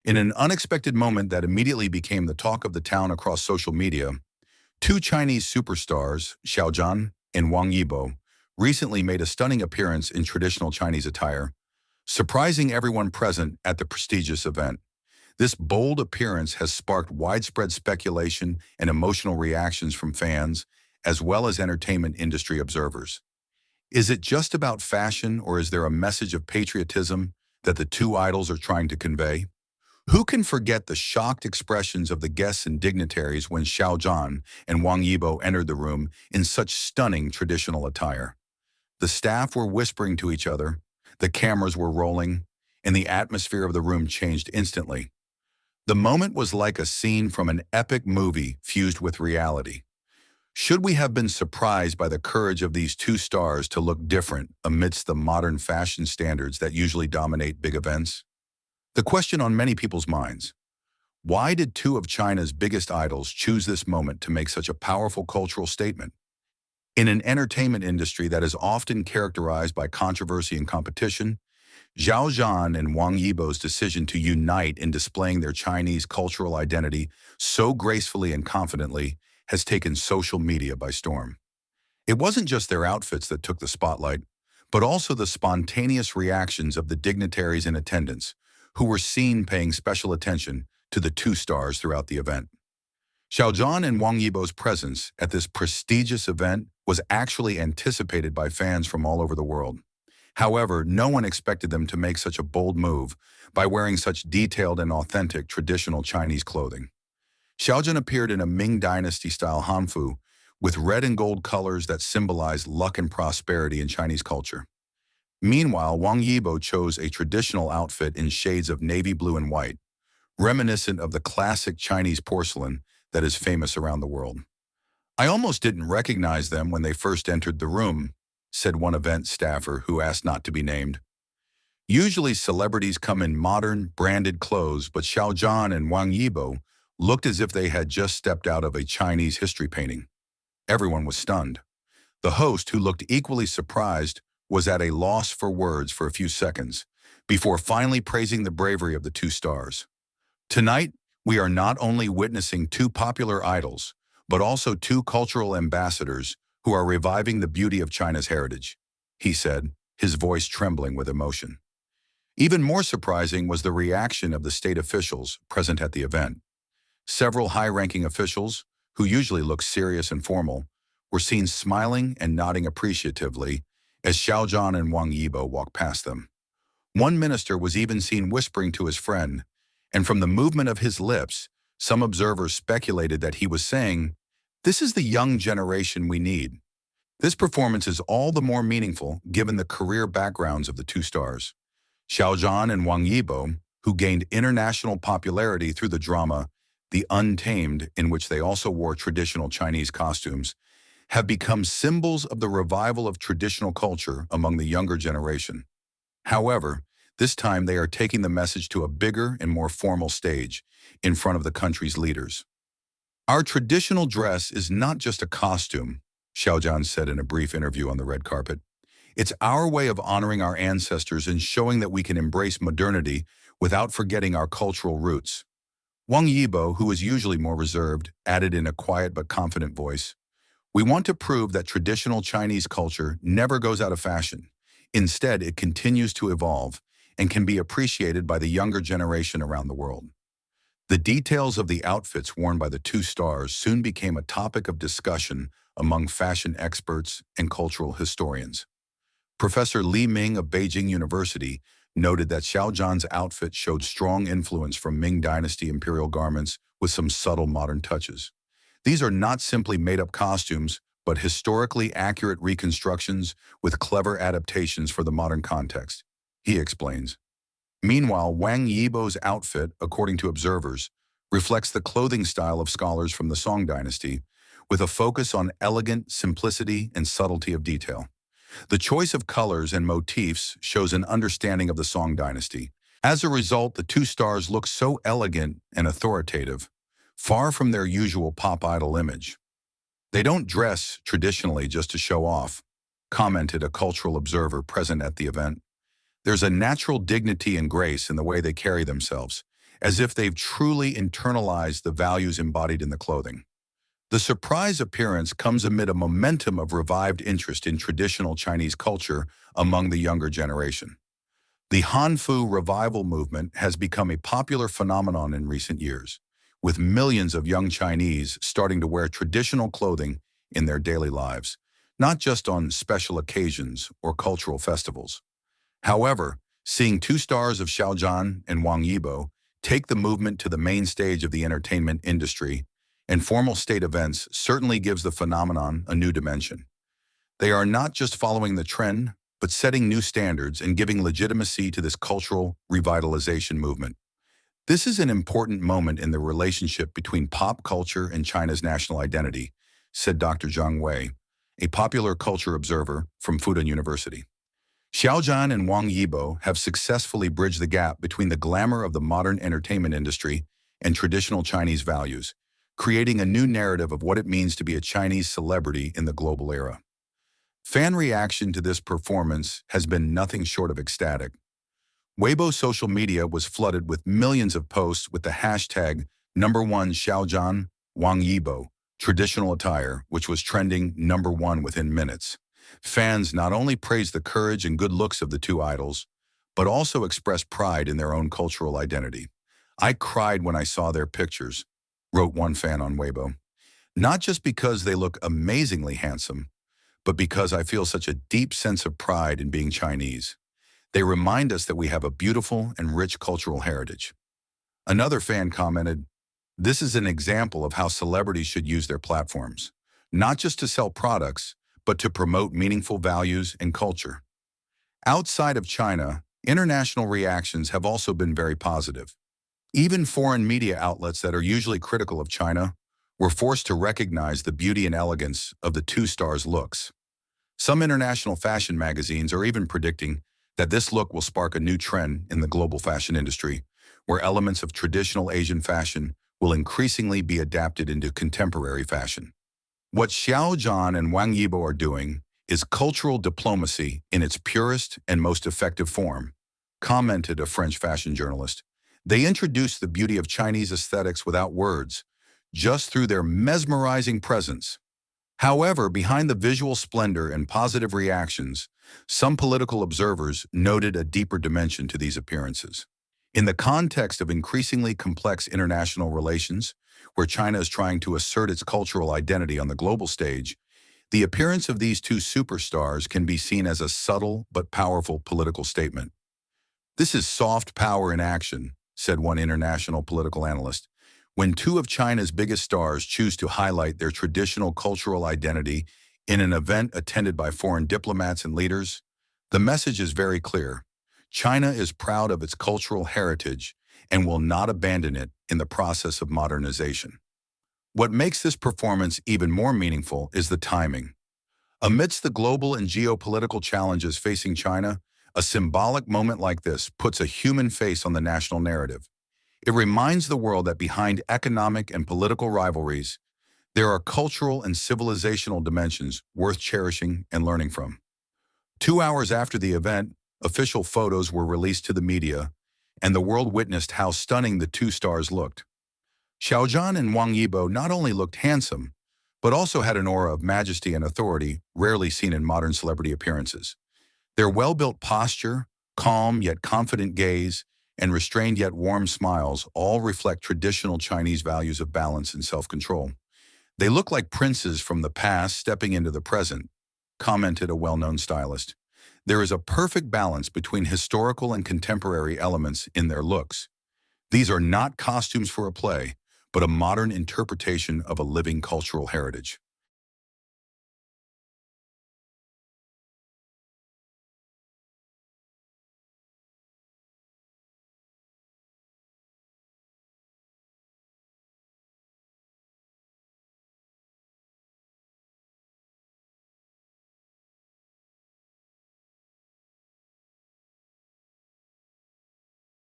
In an unexpected moment that immediately became the talk of the town across social media, two Chinese superstars, Xiao Zhan and Wang Yibo, recently made a stunning appearance in traditional Chinese attire, surprising everyone present at the prestigious event. This bold appearance has sparked widespread speculation and emotional reactions from fans, as well as entertainment industry observers. Is it just about fashion, or is there a message of patriotism that the two idols are trying to convey? Who can forget the shocked expressions of the guests and dignitaries when Xiao Zhan and Wang Yibo entered the room in such stunning traditional attire? The staff were whispering to each other, the cameras were rolling, and the atmosphere of the room changed instantly. The moment was like a scene from an epic movie fused with reality. Should we have been surprised by the courage of these two stars to look different amidst the modern fashion standards that usually dominate big events? The question on many people's minds: why did two of China's biggest idols choose this moment to make such a powerful cultural statement? In an entertainment industry that is often characterized by controversy and competition, Xiao Zhan and Wang Yibo's decision to unite in displaying their Chinese cultural identity so gracefully and confidently has taken social media by storm. It wasn't just their outfits that took the spotlight, but also the spontaneous reactions of the dignitaries in attendance, who were seen paying special attention to the two stars throughout the event. Xiao Zhan and Wang Yibo's presence at this prestigious event was actually anticipated by fans from all over the world. However, no one expected them to make such a bold move by wearing such detailed and authentic traditional Chinese clothing. Xiao Zhan appeared in a Ming Dynasty-style hanfu with red and gold colors that symbolized luck and prosperity in Chinese culture. Meanwhile, Wang Yibo chose a traditional outfit in shades of navy blue and white, reminiscent of the classic Chinese porcelain that is famous around the world. "I almost didn't recognize them when they first entered the room," said one event staffer who asked not to be named. Usually celebrities come in modern, branded clothes, but Xiao Zhan and Wang Yibo looked as if they had just stepped out of a Chinese history painting. Everyone was stunned. The host, who looked equally surprised, was at a loss for words for a few seconds, before finally praising the bravery of the two stars. "Tonight, we are not only witnessing two popular idols, but also two cultural ambassadors who are reviving the beauty of China's heritage," he said, his voice trembling with emotion. Even more surprising was the reaction of the state officials present at the event. Several high-ranking officials, who usually look serious and formal, were seen smiling and nodding appreciatively as Xiao Zhan and Wang Yibo walked past them. One minister was even seen whispering to his friend, and from the movement of his lips, some observers speculated that he was saying, "This is the young generation we need." This performance is all the more meaningful given the career backgrounds of the two stars. Xiao Zhan and Wang Yibo, who gained international popularity through the drama The Untamed, in which they also wore traditional Chinese costumes, have become symbols of the revival of traditional culture among the younger generation. However, this time they are taking the message to a bigger and more formal stage in front of the country's leaders. "Our traditional dress is not just a costume," Xiao Zhan said in a brief interview on the red carpet. "It's our way of honoring our ancestors and showing that we can embrace modernity without forgetting our cultural roots." Wang Yibo, who is usually more reserved, added in a quiet but confident voice, "We want to prove that traditional Chinese culture never goes out of fashion. Instead, it continues to evolve and can be appreciated by the younger generation around the world." The details of the outfits worn by the two stars soon became a topic of discussion among fashion experts and cultural historians. Professor Li Ming of Beijing University noted that Xiao Zhan's outfit showed strong influence from Ming Dynasty imperial garments with some subtle modern touches. "These are not simply made-up costumes, but historically accurate reconstructions with clever adaptations for the modern context," he explains. Meanwhile, Wang Yibo's outfit, according to observers, reflects the clothing style of scholars from the Song dynasty, with a focus on elegant simplicity and subtlety of detail. The choice of colors and motifs shows an understanding of the Song dynasty. As a result, the two stars look so elegant and authoritative, far from their usual pop idol image. "They don't dress traditionally just to show off," commented a cultural observer present at the event. "There's a natural dignity and grace in the way they carry themselves, as if they've truly internalized the values embodied in the clothing. The surprise appearance comes amid a momentum of revived interest in traditional Chinese culture among the younger generation. The Hanfu revival movement has become a popular phenomenon in recent years, with millions of young Chinese starting to wear traditional clothing in their daily lives, not just on special occasions or cultural festivals. However, seeing two stars of Xiao Zhan and Wang Yibo take the movement to the main stage of the entertainment industry and formal state events certainly gives the phenomenon a new dimension. They are not just following the trend, but setting new standards and giving legitimacy to this cultural revitalization movement. This is an important moment in the relationship between pop culture and China's national identity, said Dr. Zhang Wei, a popular culture observer from Fudan University. Xiao Zhan and Wang Yibo have successfully bridged the gap between the glamour of the modern entertainment industry and traditional Chinese values, creating a new narrative of what it means to be a Chinese celebrity in the global era. Fan reaction to this performance has been nothing short of ecstatic. Weibo social media was flooded with millions of posts with the hashtag #1 Xiao Zhan, Wang Yibo, traditional attire, which was trending #1 within minutes. Fans not only praised the courage and good looks of the two idols, but also expressed pride in their own cultural identity. "I cried when I saw their pictures," wrote one fan on Weibo. "Not just because they look amazingly handsome, but because I feel such a deep sense of pride in being Chinese. They remind us that we have a beautiful and rich cultural heritage." Another fan commented, "This is an example of how celebrities should use their platforms, not just to sell products, but to promote meaningful values and culture." Outside of China, international reactions have also been very positive. Even foreign media outlets that are usually critical of China were forced to recognize the beauty and elegance of the two stars' looks. Some international fashion magazines are even predicting that this look will spark a new trend in the global fashion industry, where elements of traditional Asian fashion will increasingly be adapted into contemporary fashion. What Xiao Zhan and Wang Yibo are doing is cultural diplomacy in its purest and most effective form, commented a French fashion journalist. They introduce the beauty of Chinese aesthetics without words, just through their mesmerizing presence. However, behind the visual splendor and positive reactions, some political observers noted a deeper dimension to these appearances. In the context of increasingly complex international relations, where China is trying to assert its cultural identity on the global stage, the appearance of these two superstars can be seen as a subtle but powerful political statement. "This is soft power in action," said one international political analyst. "When two of China's biggest stars choose to highlight their traditional cultural identity in an event attended by foreign diplomats and leaders, the message is very clear. China is proud of its cultural heritage and will not abandon it in the process of modernization." What makes this performance even more meaningful is the timing. Amidst the global and geopolitical challenges facing China, a symbolic moment like this puts a human face on the national narrative. It reminds the world that behind economic and political rivalries, there are cultural and civilizational dimensions worth cherishing and learning from. 2 hours after the event, official photos were released to the media, and the world witnessed how stunning the two stars looked. Xiao Zhan and Wang Yibo not only looked handsome, but also had an aura of majesty and authority rarely seen in modern celebrity appearances. Their well-built posture, calm yet confident gaze, and restrained yet warm smiles all reflect traditional Chinese values of balance and self-control. "They look like princes from the past stepping into the present," commented a well-known stylist. "There is a perfect balance between historical and contemporary elements in their looks. These are not costumes for a play, but a modern interpretation of a living cultural heritage."